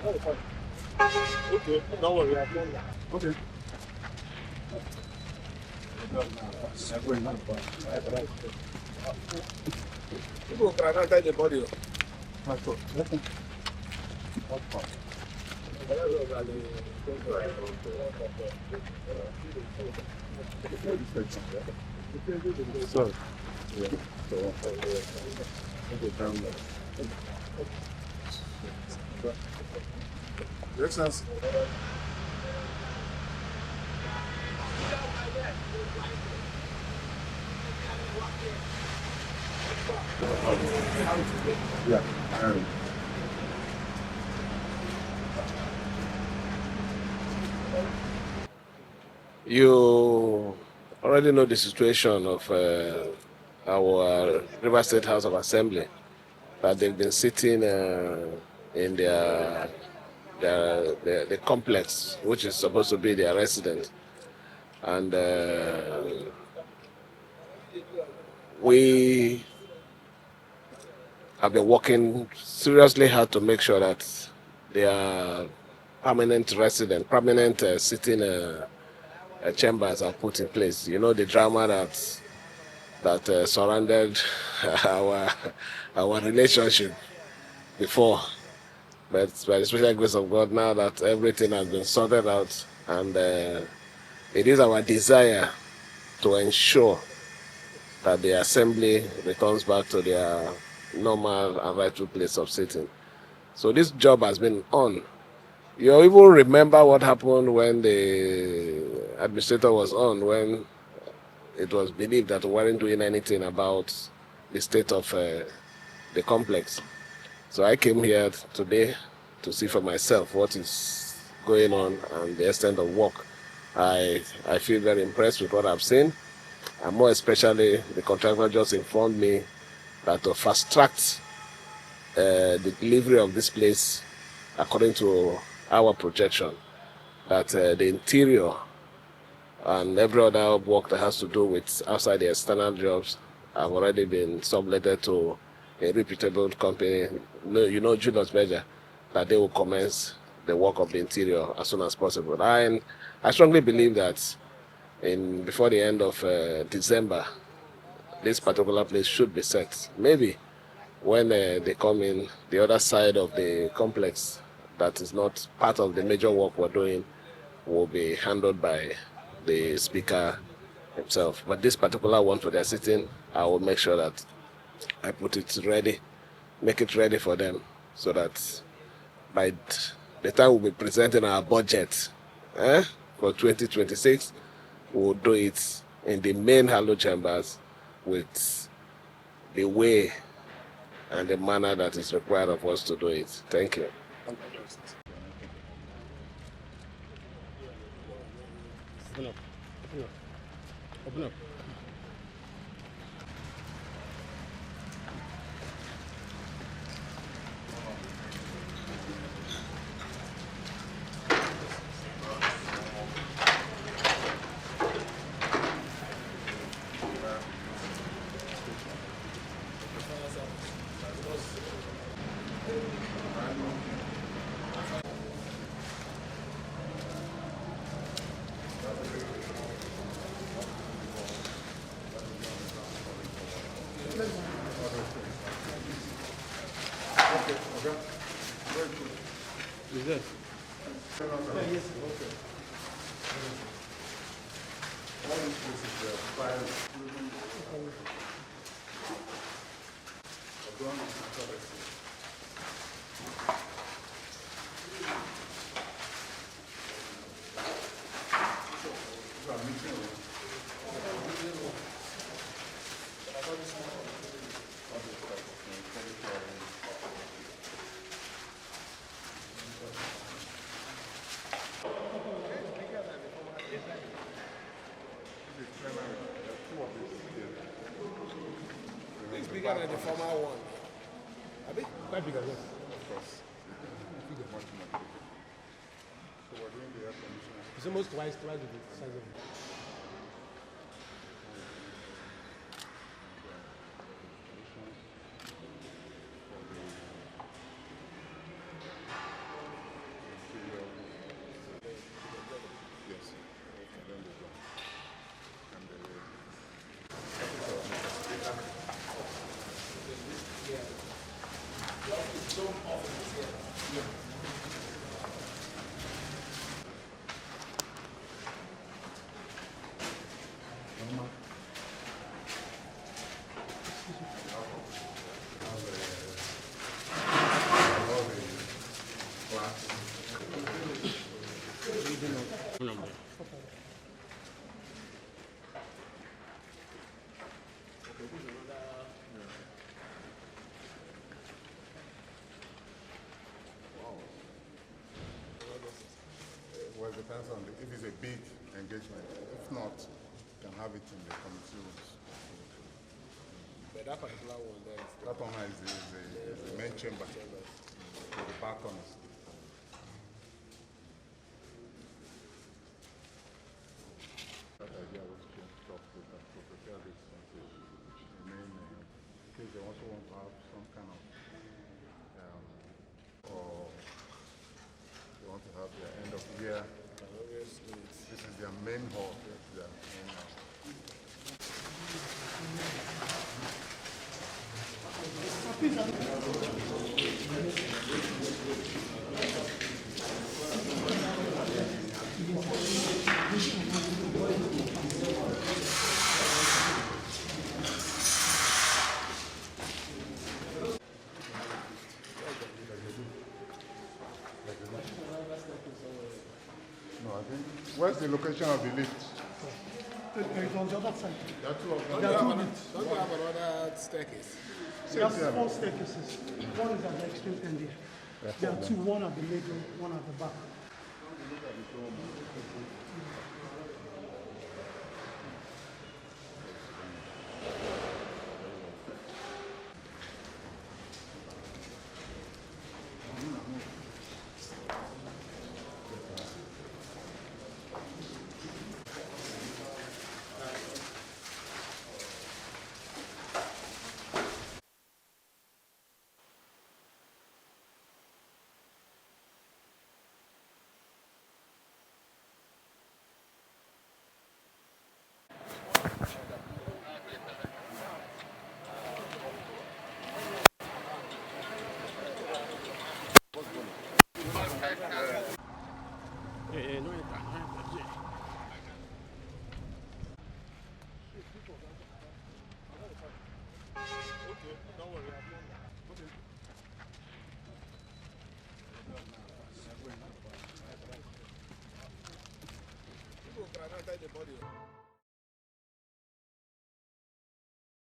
Okay, don't worry, I've done that. Okay. People can enter the body. Sorry. Yeah. Your Excellency. Yeah. You already know the situation of our River State House of Assembly, that they've been sitting in the complex, which is supposed to be their residence. And we have been working seriously hard to make sure that their permanent sitting chambers are put in place. You know the drama that surrounded our relationship before, but by the special grace of God, now that everything has been sorted out, and it is our desire to ensure that the assembly returns back to their normal and rightful place of sitting. So this job has been on. You even remember what happened when the administrator was on, when it was believed that we weren't doing anything about the state of the complex. So I came here today to see for myself what is going on and the extent of work. I feel very impressed with what I've seen, and more especially the contractor just informed me that to fast track the delivery of this place according to our projection, that the interior and every other work that has to do with outside the external jobs have already been subletted to a reputable company, Julius Berger, that they will commence the work of the interior as soon as possible. And I strongly believe that before the end of December, this particular place should be set. Maybe when they come in, the other side of the complex that is not part of the major work we're doing will be handled by the speaker himself. But this particular one for their sitting, I will make sure that I put it ready, make it ready for them, so that by the time we'll be presenting our budget for 2026, we'll do it in the main Hallowed Chambers with the way and the manner that is required of us to do it. Thank you. Open up. Open up. Open up. Is that? Yes. Okay. All these places fire. It's bigger than the former one. Quite bigger, yes. Of course. Bigger. Much more bigger. So we're doing the air conditioner. It's almost twice the size of it. Well, it depends on if it's a big engagement. If not, you can have it in the committee rooms. But that particular one there is That one is the main chamber with the balconies. That idea was to talk with them to prepare this in case they also want to have some kind of or they want to have their end of year. This is their main hall. Their main hall. No, I think. Where's the location of the lift? It's on the other side. There are two of them. There are two lifts. Don't you have another staircase? There's 4 staircases. One is at the extreme end here. There are 2, one at the middle, one at the back. People can the body.